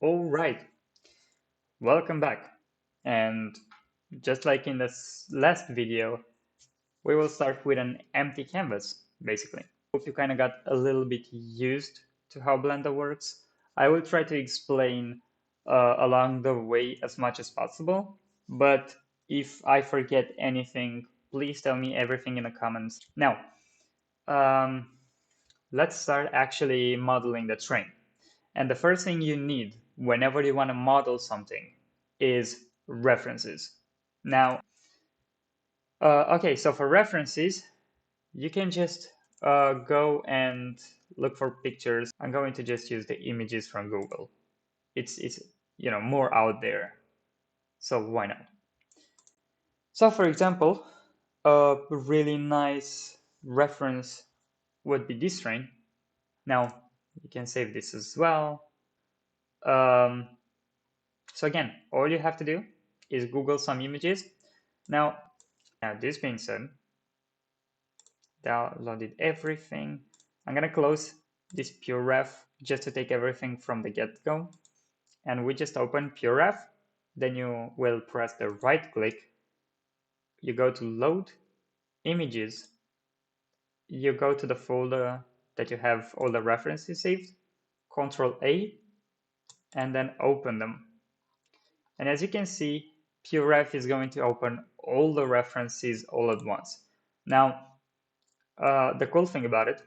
All right, welcome back. And just like in this last video, we will start with an empty canvas, basically. If you kind of got a little bit used to how Blender works, I will try to explain along the way as much as possible. But if I forget anything, please tell me everything in the comments. Now, um, let's start actually modeling the train. And the first thing you need whenever you want to model something is references. Now, okay, so for references, you can just go and look for pictures. I'm going to just use the images from Google. It's more out there, so why not? So for example, a really nice reference would be this train. Now you can save this as well. Um, So again, all you have to do is Google some images. Now, this being said, downloaded everything. I'm gonna close this PureRef just to take everything from the get-go. And we just open PureRef. Then you will press the right click. You go to load images. You go to the folder that you have all the references saved. Control A, and then open them. And as you can see, PureRef is going to open all the references all at once. Now, the cool thing about it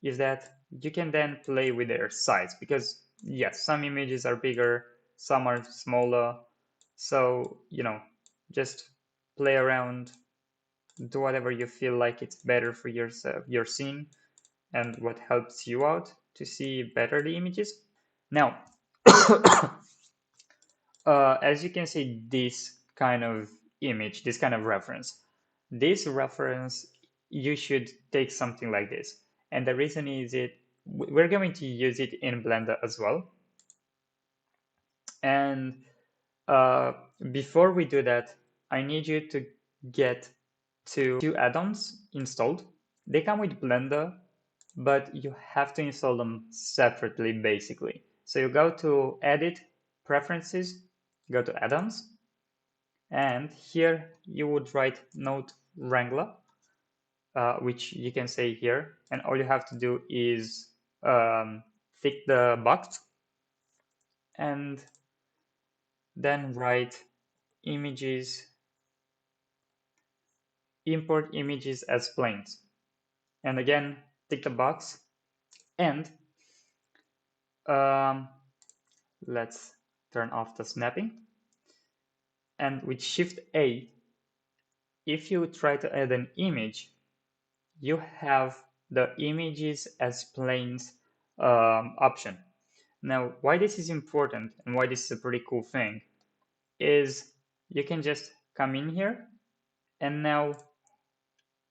is that you can then play with their size because, yes, some images are bigger, some are smaller. So, just play around, do whatever you feel like it's better for your scene and what helps you out to see better the images. Now, as you can see, this kind of image, this kind of reference, you should take something like this. And the reason is we're going to use it in Blender as well. And before we do that, I need you to get two add-ons installed. They come with Blender, but you have to install them separately, basically. So you go to Edit, Preferences, go to Add-ons, and here you would write Node Wrangler, which you can say here, and all you have to do is tick the box and then write images, import images as planes. And again, tick the box and let's turn off the snapping. And with Shift A, if you try to add an image, you have the images as planes option. Now, why this is important and why this is a pretty cool thing is you can just come in here and now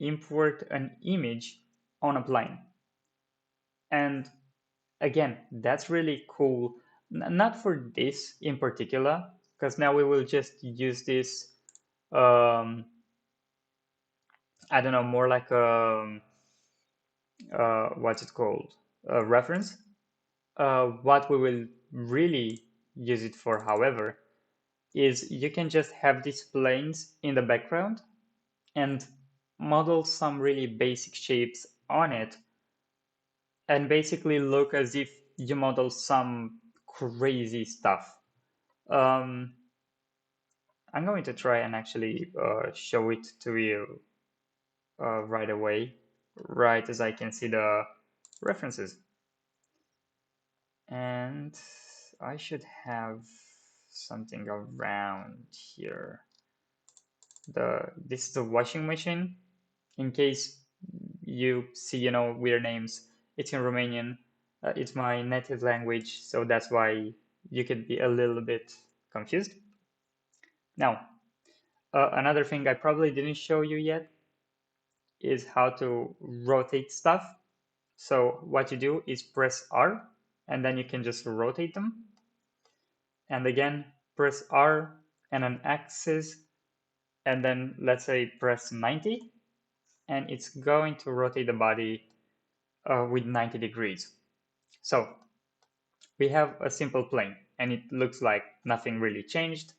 import an image on a plane. And again, that's really cool. Not for this in particular, because now we will just use this, I don't know, more like a, what's it called? A reference. What we will really use it for, however, is you can just have these planes in the background and model some really basic shapes on it and basically look as if you model some crazy stuff. I'm going to try and actually show it to you right away, right as I can see the references. And I should have something around here. This is a washing machine. In case you see, weird names, it's in Romanian. It's my native language, so that's why you could be a little bit confused. Now, another thing I probably didn't show you yet is how to rotate stuff. So what you do is press R, and then you can just rotate them. And again, press R and an axis, and then let's say press 90, and it's going to rotate the body with 90 degrees. So we have a simple plane and it looks like nothing really changed.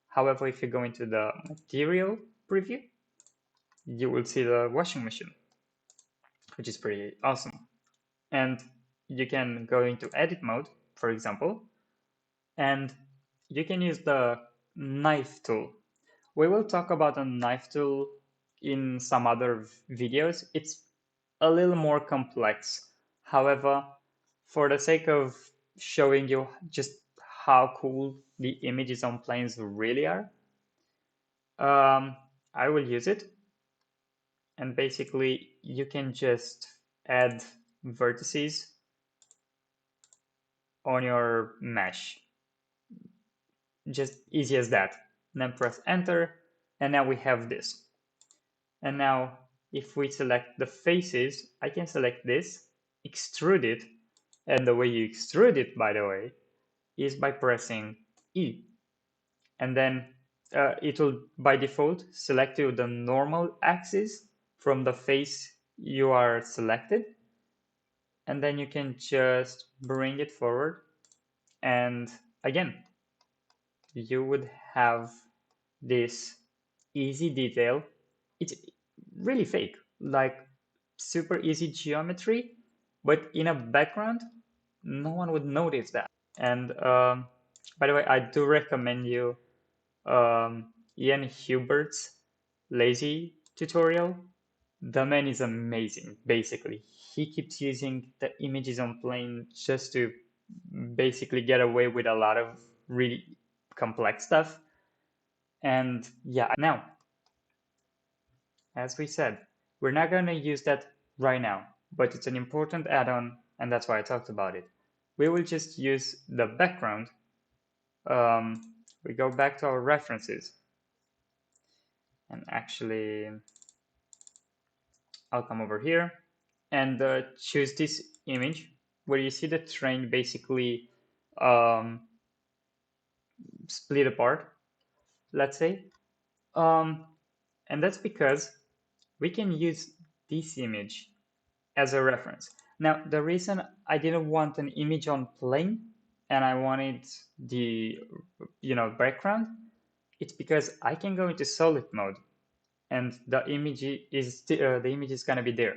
However, if you go into the material preview, you will see the washing machine, which is pretty awesome. And you can go into edit mode, for example, and you can use the knife tool. We will talk about a knife tool in some other videos. It's a little more complex. However, for the sake of showing you just how cool the images on planes really are, I will use it. And basically, you can just add vertices on your mesh. Just easy as that. And then press enter, and now we have this. And now if we select the faces, I can select this, extrude it, and the way you extrude it, by the way, is by pressing E. And then it will, by default, select you the normal axis from the face you are selected. And then you can just bring it forward. And again, you would have this easy detail. It's really fake, like super easy geometry, but in a background, no one would notice that. And by the way, I do recommend you Ian Hubert's lazy tutorial. The man is amazing, basically. He keeps using the images on plane just to basically get away with a lot of really complex stuff. And yeah, now, as we said, we're not going to use that right now, but it's an important add-on, and that's why I talked about it. We will just use the background. We go back to our references, and actually, I'll come over here and choose this image where you see the train basically split apart, let's say. And that's because we can use this image as a reference. Now, the reason I didn't want an image on plane and I wanted the background, it's because I can go into solid mode and the image is gonna be there,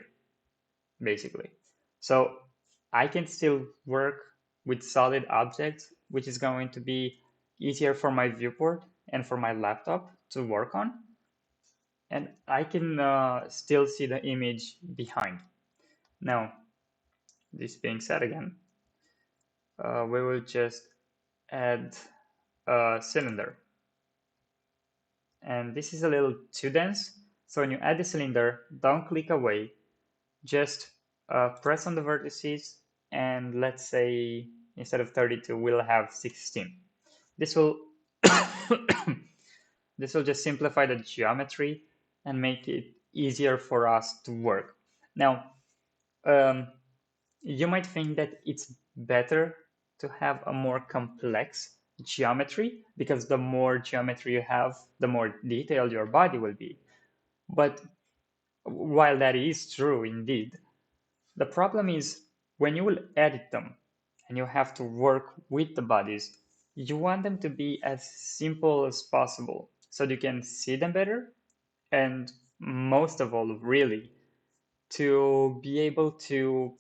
basically. So I can still work with solid objects, which is going to be easier for my viewport and for my laptop to work on. And I can still see the image behind. Now, this being said again, we will just add a cylinder. And this is a little too dense. So when you add the cylinder, don't click away. Just press on the vertices, and let's say instead of 32, we'll have 16. This will this will just simplify the geometry and make it easier for us to work. Now, you might think that it's better to have a more complex geometry because the more geometry you have, the more detailed your body will be. But while that is true indeed, the problem is when you will edit them and you have to work with the bodies, you want them to be as simple as possible so you can see them better, and most of all, really, to be able to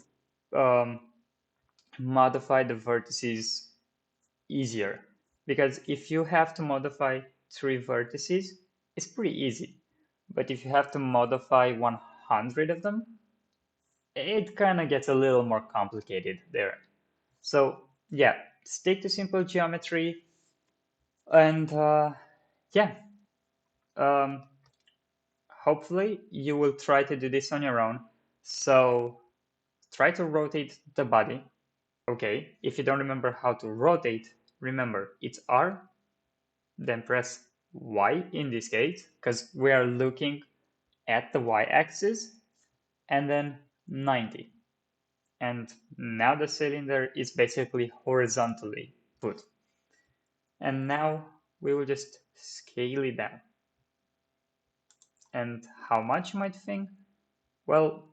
um, modify the vertices easier. Because if you have to modify 3 vertices, it's pretty easy. But if you have to modify 100 of them, it kind of gets a little more complicated there. So yeah, stick to simple geometry, and yeah, um, hopefully you will try to do this on your own. So try to rotate the body. Okay, if you don't remember how to rotate, remember it's R, then press Y in this case, because we are looking at the Y axis, and then 90. And now the cylinder is basically horizontally put. And now we will just scale it down. And how much you might think? Well,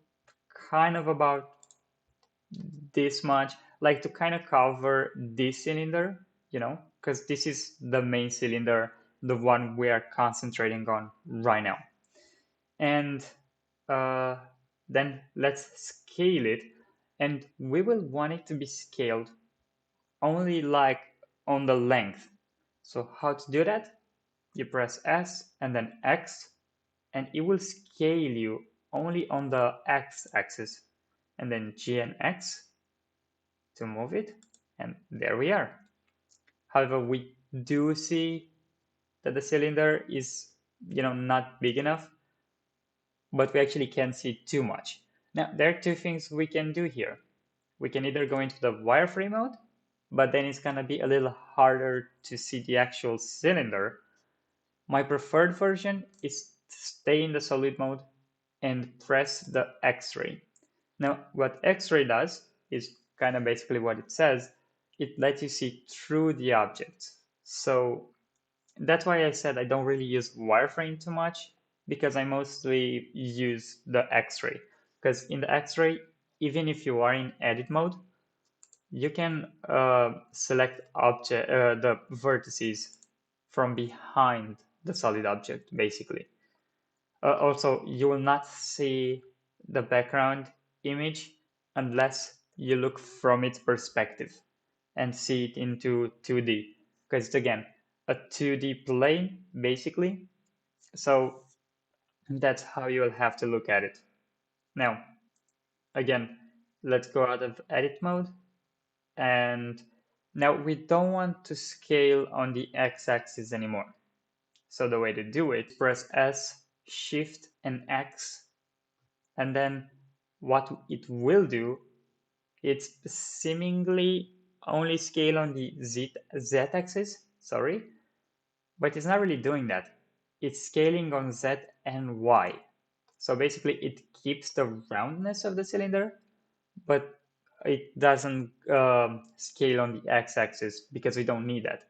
kind of about this much. like to kind of cover this cylinder, you know, because this is the main cylinder, the one we are concentrating on right now. And uh, then let's scale it, and we will want it to be scaled only like on the length. So how to do that? You press S and then X, and it will scale you only on the X-axis, and then G and X to move it, and there we are. However, we do see that the cylinder is, not big enough, but we actually can't see too much. Now, there are two things we can do here. We can either go into the wireframe mode, but then it's gonna be a little harder to see the actual cylinder. My preferred version is to stay in the solid mode and press the X-ray. Now, what X-ray does is kind of basically what it says. It lets you see through the object. So that's why I said I don't really use wireframe too much, because I mostly use the X-ray. Because in the X-ray, even if you are in edit mode, you can select the vertices from behind the solid object, basically. Also, you will not see the background image unless you look from its perspective and see it into 2D, because it's again a 2D plane, basically. So that's how you will have to look at it. Now, again, let's go out of edit mode. And now we don't want to scale on the x-axis anymore. So the way to do it, press S, Shift, and X. And then what it will do, it's seemingly only scale on the Z-axis, sorry, but it's not really doing that. It's scaling on Z and Y. So basically it keeps the roundness of the cylinder, but it doesn't scale on the x-axis because we don't need that.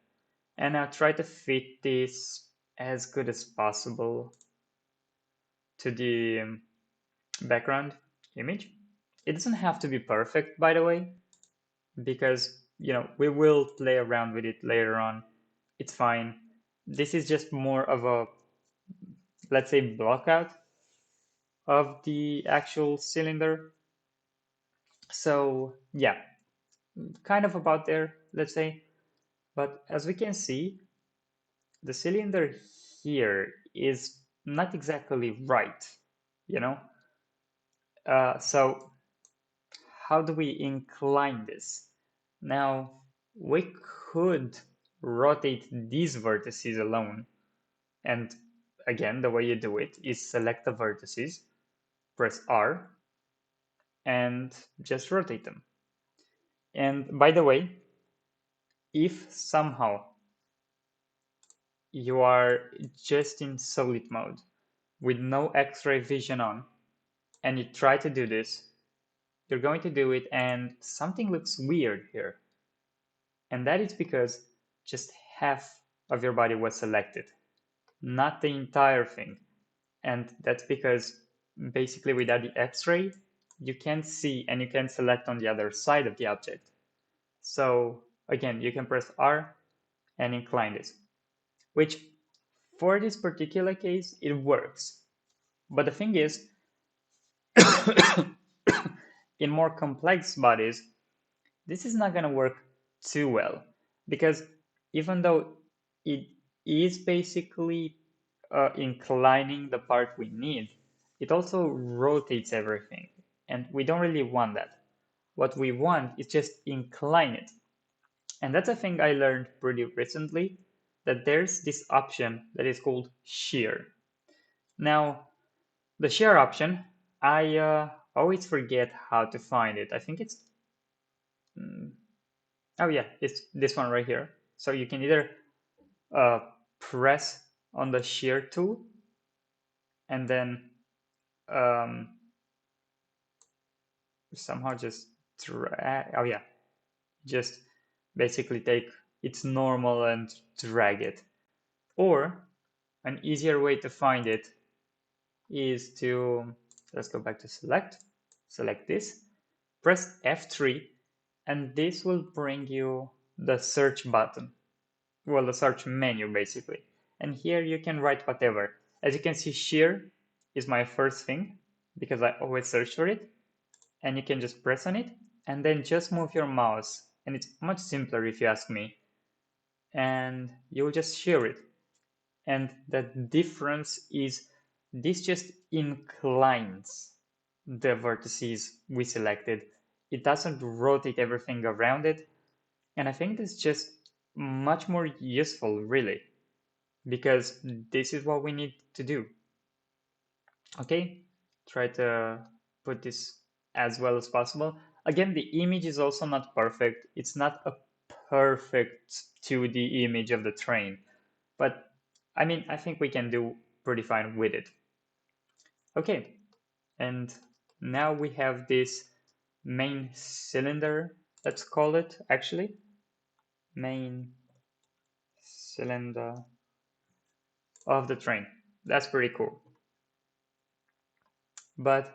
And I'll try to fit this as good as possible to the background image. It doesn't have to be perfect, by the way, because we will play around with it later on. It's fine. This is just more of a, let's say, block out of the actual cylinder. So yeah, kind of about there, let's say. But as we can see, the cylinder here is not exactly right, you know? So how do we incline this? Now, we could rotate these vertices alone. And again, the way you do it is select the vertices, press R, and just rotate them. And by the way, if somehow you are just in solid mode with no X-ray vision on, and you try to do this, you're going to do it and something looks weird here. And that is because just half of your body was selected, not the entire thing. And that's because basically without the X-ray, you can't see and you can't select on the other side of the object. So again, you can press R and incline this, which for this particular case, it works. But the thing is, in more complex bodies, this is not going to work too well, because even though it is basically inclining the part we need, it also rotates everything, and we don't really want that. What we want is just incline it. And that's a thing I learned pretty recently, that there's this option that is called shear. Now, the shear option, I always forget how to find it. I think it's, oh yeah, it's this one right here. So you can either press on the shear tool and then somehow just drag, oh yeah, just basically take its normal and drag it. Or an easier way to find it is to, let's go back to select this, press F3, and this will bring you the search button. Well, the search menu basically. And here you can write whatever. As you can see, shear is my first thing because I always search for it. And you can just press on it and then just move your mouse. And it's much simpler if you ask me. And you'll just shear it. And the difference is this just inclines the vertices we selected. It doesn't rotate everything around it. And I think this is just much more useful, really, because this is what we need to do. Okay, try to put this as well as possible. Again, the image is also not perfect. It's not a perfect 2D image of the train, but I mean, I think we can do pretty fine with it. Okay, and now we have this main cylinder, let's call it actually, main cylinder of the train. That's pretty cool. But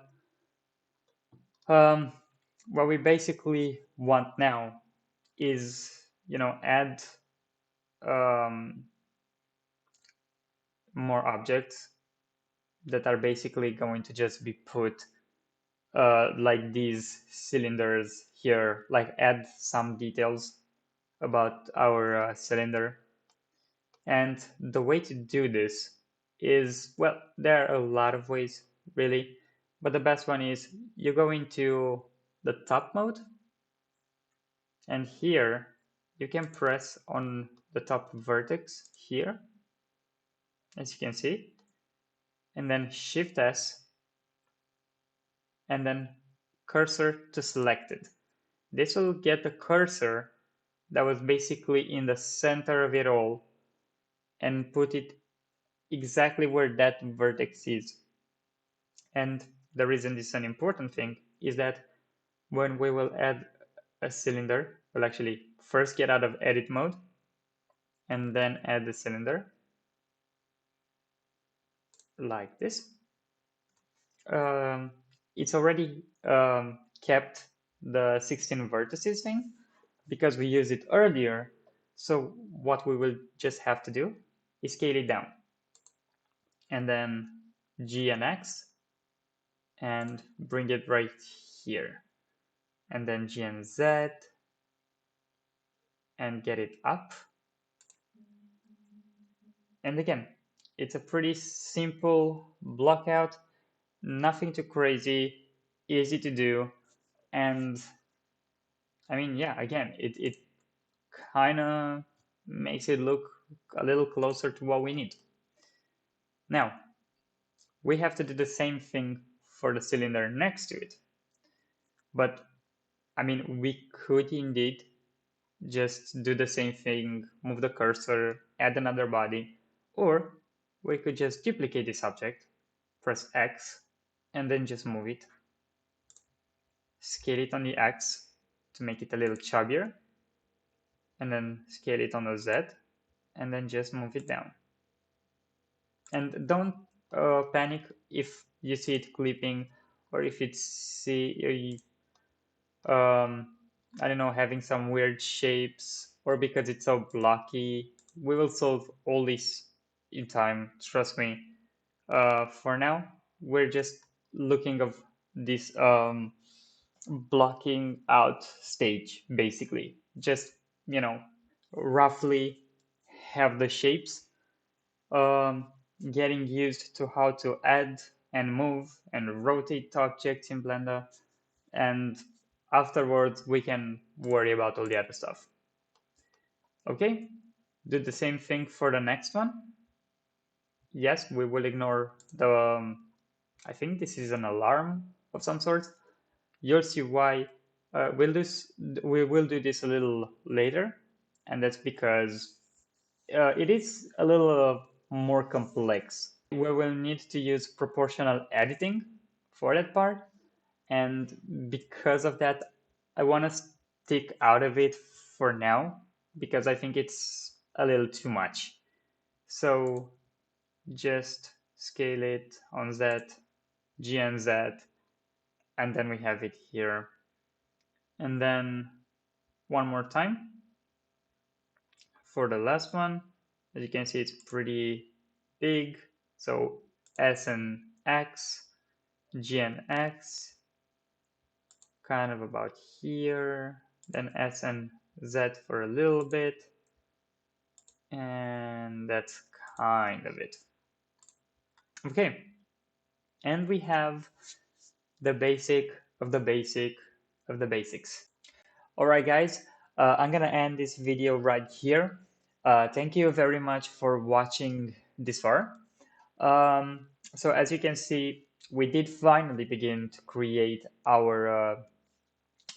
what we basically want now is, add um, more objects that are basically going to just be put like these cylinders here, like add some details about our cylinder. And the way to do this is, well, there are a lot of ways really, but the best one is you go into the top mode, and here you can press on the top vertex here, as you can see, and then Shift S, and then cursor to selected. This will get the cursor that was basically in the center of it all and put it exactly where that vertex is. And the reason this is an important thing is that when we will add a cylinder, we'll actually first get out of edit mode and then add the cylinder like this. It's already kept the 16 vertices thing because we used it earlier. So what we will just have to do is scale it down, and then G and X, and bring it right here, and then G and Z, and get it up. And again, it's a pretty simple block out, nothing too crazy, easy to do, and I mean, yeah, again, it kind of makes it look a little closer to what we need. Now, we have to do the same thing for the cylinder next to it. But, I mean, we could indeed just do the same thing, move the cursor, add another body, or we could just duplicate this object, press X, and then just move it. Scale it on the X to make it a little chubbier, and then scale it on the Z, and then just move it down. And don't panic if you see it clipping, or if it's I don't know, having some weird shapes, or because it's so blocky. We will solve all this in time, trust me. For now, we're just looking of this blocking out stage, basically. Just, roughly have the shapes, um, getting used to how to add and move and rotate objects in Blender, and afterwards we can worry about all the other stuff. Okay, do the same thing for the next one. Yes, we will ignore the, I think this is an alarm of some sort. You'll see why. We will do this a little later, and that's because it is a little more complex. We will need to use proportional editing for that part, and because of that, I want to stick out of it for now because I think it's a little too much. So just scale it on Z, G and Z, and then we have it here. And then one more time for the last one. As you can see, it's pretty big. So S and X, G and X, kind of about here, then S and Z for a little bit, and that's kind of it. Okay, and we have the basic of the basic of the basics. All right, guys, I'm gonna end this video right here. Thank you very much for watching this far. So as you can see, we did finally begin to create our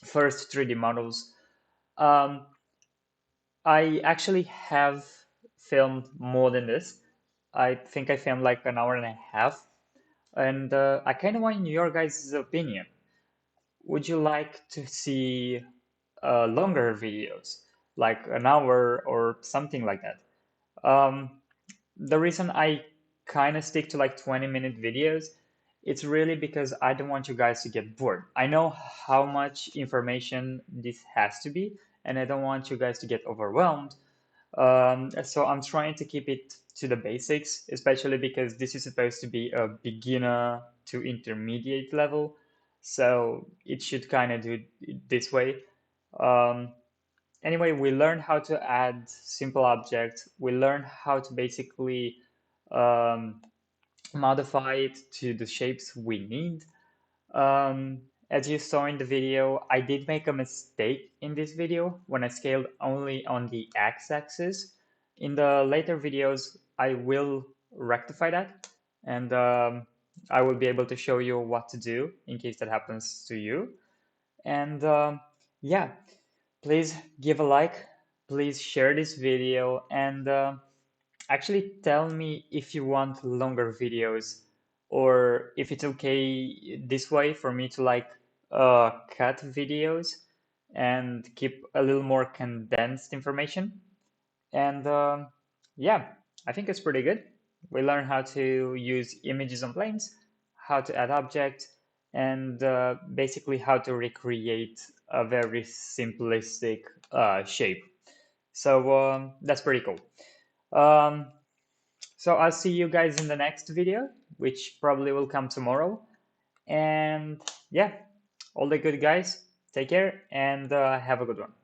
first 3D models. Um, I actually have filmed more than this. I think I filmed like an hour and a half, and I kind of want your guys' opinion. Would you like to see longer videos, like an hour or something like that? The reason I kind of stick to like 20-minute videos, it's really because I don't want you guys to get bored. I know how much information this has to be, and I don't want you guys to get overwhelmed. So I'm trying to keep it to the basics, especially because this is supposed to be a beginner to intermediate level. So it should kind of do it this way. Um, anyway, we learn how to add simple objects. We learn how to basically um, modify it to the shapes we need. Um, as you saw in the video, I did make a mistake in this video when I scaled only on the x-axis. In the later videos, I will rectify that, and I will be able to show you what to do in case that happens to you. And yeah, please give a like, please share this video, and actually tell me if you want longer videos or if it's okay this way for me to like cut videos and keep a little more condensed information. And yeah, I think it's pretty good. We learn how to use images on planes, how to add objects, and basically how to recreate a very simplistic shape. So that's pretty cool. Um, so I'll see you guys in the next video, which probably will come tomorrow. And yeah, all the good guys, take care and have a good one.